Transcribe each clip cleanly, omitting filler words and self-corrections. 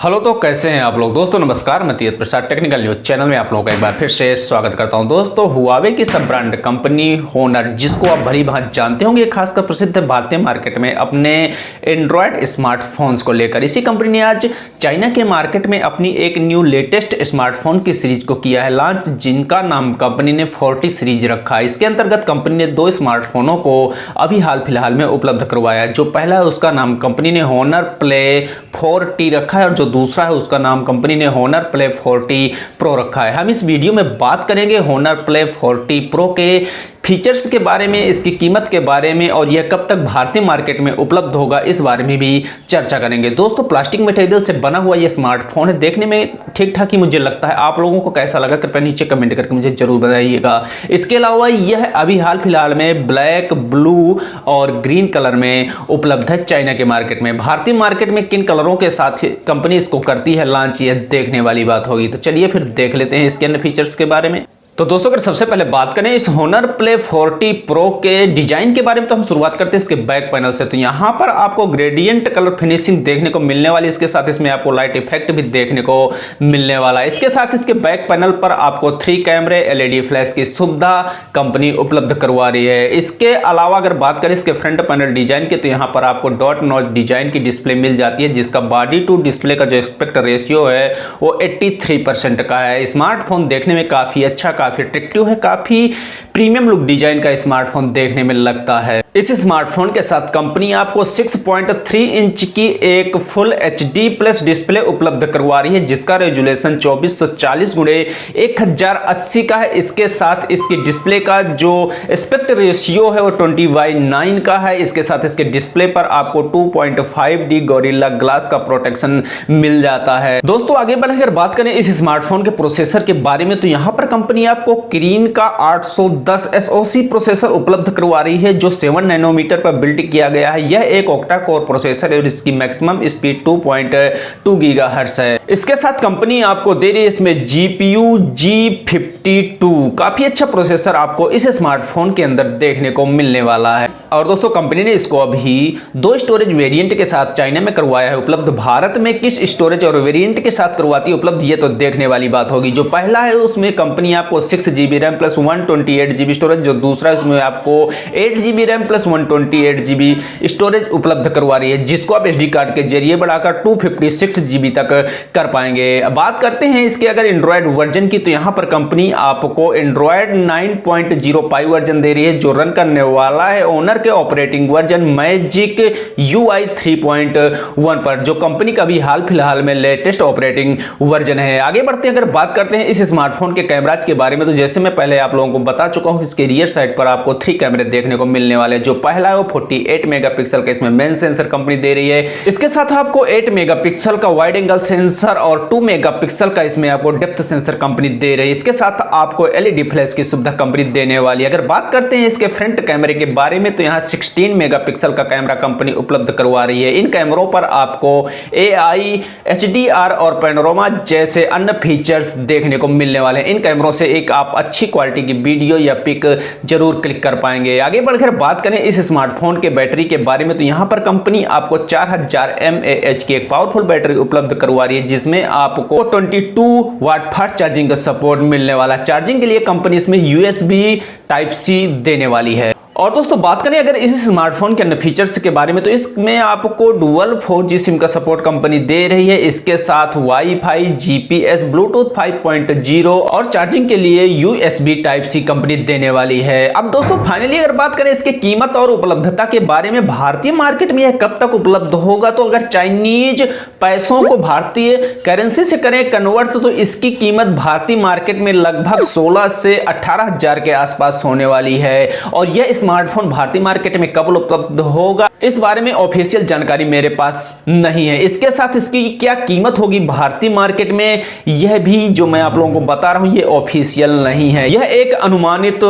Hello, तो कैसे हैं आप लोग। दोस्तों नमस्कार, मैं तीरथ प्रसाद टेक्निकल न्यूज चैनल में आप लोगों का एक बार फिर से स्वागत करता हूं। दोस्तों हुआवे की सब ब्रांड कंपनी होनर, जिसको आप भली भांति जानते होंगे, खासकर प्रसिद्ध भारतीय मार्केट में अपने एंड्रॉयड स्मार्टफोन्स को लेकर इसी कंपनी ने आज चाइना के मार्केट में अपनी एक न्यू लेटेस्ट स्मार्टफोन की सीरीज को किया है लॉन्च, जिनका नाम कंपनी ने 40 सीरीज रखा है। इसके अंतर्गत कंपनी ने 2 स्मार्टफोनों को अभी हाल फिलहाल में उपलब्ध करवाया है। जो पहला है उसका नाम कंपनी ने होनर प्ले 4T रखा है और जो दूसरा है उसका नाम कंपनी ने होनर प्ले 40 प्रो रखा है। हम इस वीडियो में बात करेंगे होनर प्ले 40 प्रो के फीचर्स के बारे में, इसकी कीमत के बारे में और यह कब तक भारतीय मार्केट में उपलब्ध होगा इस बारे में भी चर्चा करेंगे। दोस्तों प्लास्टिक मटेरियल से बना हुआ यह स्मार्टफोन है, देखने में ठीक ठाक ही मुझे लगता है। आप लोगों को कैसा लगा कृपया नीचे कमेंट करके मुझे जरूर बताइएगा। इसके अलावा यह अभी हाल फिलहाल में ब्लैक, ब्लू और ग्रीन कलर में उपलब्ध है चाइना के मार्केट में। भारतीय मार्केट में किन कलरों के साथ कंपनी इसको करती है लॉन्च, यह देखने वाली बात होगी। तो चलिए फिर देख लेते हैं इसके अन्य फीचर्स के बारे में। तो दोस्तों अगर सबसे पहले बात करें इस होनर प्ले 40 प्रो के डिजाइन के बारे में, तो हम शुरुआत करते हैं इसके बैक पैनल से। तो यहाँ पर आपको ग्रेडियंट कलर फिनिशिंग देखने को मिलने वाली, इसके साथ इसमें आपको लाइट इफेक्ट भी देखने को मिलने वाला है। इसके साथ इसके बैक पैनल पर आपको 3 कैमरे, LED फ्लैश की सुविधा कंपनी उपलब्ध करवा रही है। इसके अलावा अगर बात करें इसके फ्रंट पैनल डिजाइन की, तो यहाँ पर आपको डॉट नॉच डिजाइन की डिस्प्ले मिल जाती है, जिसका बॉडी टू डिस्प्ले का जो एस्पेक्ट रेशियो है वो 83% का है। स्मार्टफोन देखने में काफी अच्छा, काफी अट्रैक्टिव है, काफी प्रीमियम लुक डिजाइन का स्मार्टफोन देखने में लगता है। इस स्मार्टफोन के साथ कंपनी आपको 6.3 इंच की एक फुल HD प्लस डिस्प्ले उपलब्ध करवा रही है, जिसका रेजोल्यूशन 2440x1080 का है। इसके साथ इसकी डिस्प्ले का जो एस्पेक्ट रेशियो है वो 20:9 का है। इसके साथ इसके डिस्प्ले पर आपको 2.5D गोरिल्ला ग्लास का प्रोटेक्शन मिल जाता है। दोस्तों आगे बढ़कर बात करें इस स्मार्टफोन के प्रोसेसर के बारे में, तो यहां पर कंपनी आपको किरीन का 810 SoC प्रोसेसर उपलब्ध करवा रही है, जो 7 नैनोमीटर पर बिल्ड किया गया है। यह एक ऑक्टा कोर प्रोसेसर है और इसकी मैक्सिमम स्पीड 2.2 गीगाहर्ट्ज है। इसके साथ कंपनी आपको दे रही है इसमें GPU G52, काफी अच्छा प्रोसेसर आपको इस स्मार्टफोन के अंदर देखने को मिलने वाला है। और दोस्तों कंपनी ने इसको अभी 2 स्टोरेज वेरिएंट के साथ चाइना में करवाया है उपलब्ध। भारत में किस स्टोरेज और वेरिएंट के साथ करवाती है उपलब्ध, ये तो देखने वाली बात होगी। जो पहला है उसमें कंपनी आपको 6GB RAM plus 128GB storage, जो दूसरा है उसमें आपको 8GB RAM plus 128GB storage उपलब्ध करवा रही है, जिसको आप SD कार्ड के जरिए बढ़ाकर 256GB तक कर पाएंगे। बात करते हैं इसके अगर एंड्रॉयड वर्जन की, तो यहां पर कंपनी आपको एंड्रॉयड 9.05 वर्जन दे रही है, जो रन करने वाला है ओनर के ऑपरेटिंग वर्जन मैजिक UI 3.1 पर, जो कंपनी का भी हाल फिलहाल में लेटेस्ट ऑपरेटिंग वर्जन है। आगे बढ़ते हैं अगर बात करते हैं इस स्मार्टफोन के कैमराज के बारे में, तो जैसे मैं पहले आप लोगों को बता चुका हूं, इसके रियर साइड पर आपको 3 कैमरे देखने को मिलने वाले हैं। जो पहला है वो 48 मेगापिक्सल का इसमें मेन सेंसर कंपनी दे रही है। इसके साथ आपको 8 मेगापिक्सल का वाइड एंगल सेंसर और 2 मेगापिक्सल का इसमें आपको डेप्थ सेंसर कंपनी दे रही है। इसके साथ आपको LED फ्लैश की सुविधा कंपनी देने वाली है। अगर बात करते हैं इसके फ्रंट कैमरे के बारे में, तो यहाँ 16 मेगापिक्सल का कैमरा कंपनी उपलब्ध करवा रही है। इन कैमरों पर आपको AI, HDR और पैनोरामा जैसे अन्य फीचर्स देखने को मिलने वाले हैं। इन कैमरों से एक आप अच्छी क्वालिटी की वीडियो या पिक जरूर क्लिक कर पाएंगे। आगे बढ़कर बात करें इस स्मार्टफोन के बैटरी के बारे में, तो यहां पर कंपनी आपको 4000 mAh की एक पावरफुल बैटरी उपलब्ध करवा रही है, जिसमें आपको 22 वाट फास्ट चार्जिंग का सपोर्ट मिलने वाला। चार्जिंग के लिए कंपनी इसमें USB Type-C देने वाली है। और दोस्तों बात करें अगर इस स्मार्टफोन के अन्य फीचर्स के बारे में, तो इसमें आपको डुअल 4G सिम का सपोर्ट कंपनी दे रही है। इसके साथ वाईफाई, GPS, ब्लूटूथ 5.0 और चार्जिंग के लिए USB Type-C कंपनी देने वाली है। अब दोस्तों फाइनली अगर बात करें इसके कीमत और उपलब्धता के बारे में, भारतीय मार्केट में यह कब तक उपलब्ध होगा, तो अगर चाइनीज पैसों को भारतीय करेंसी से करें कन्वर्ट, तो इसकी कीमत भारतीय मार्केट में लगभग 16 से 18,000 के आसपास होने वाली है। और यह स्मार्टफोन भारतीय मार्केट में कब उपलब्ध होगा इस बारे में ऑफिशियल जानकारी मेरे पास नहीं है। इसके साथ इसकी क्या कीमत होगी भारतीय मार्केट में, यह भी जो मैं आप लोगों को बता रहा हूं ये ऑफिशियल नहीं है, यह एक अनुमानित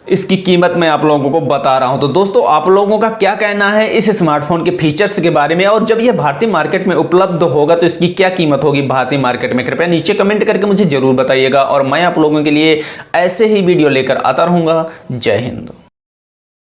इसकी कीमत मैं आप लोगों को बता रहा हूं। तो दोस्तों आप लोगों का क्या कहना है इस स्मार्टफोन के फीचर्स के बारे में, और जब यह भारतीय मार्केट में उपलब्ध होगा तो इसकी क्या कीमत होगी भारतीय मार्केट में, कृपया नीचे कमेंट करके मुझे जरूर बताइएगा। और मैं आप लोगों के लिए ऐसे ही वीडियो लेकर आता रहूंगा। जय हिंद।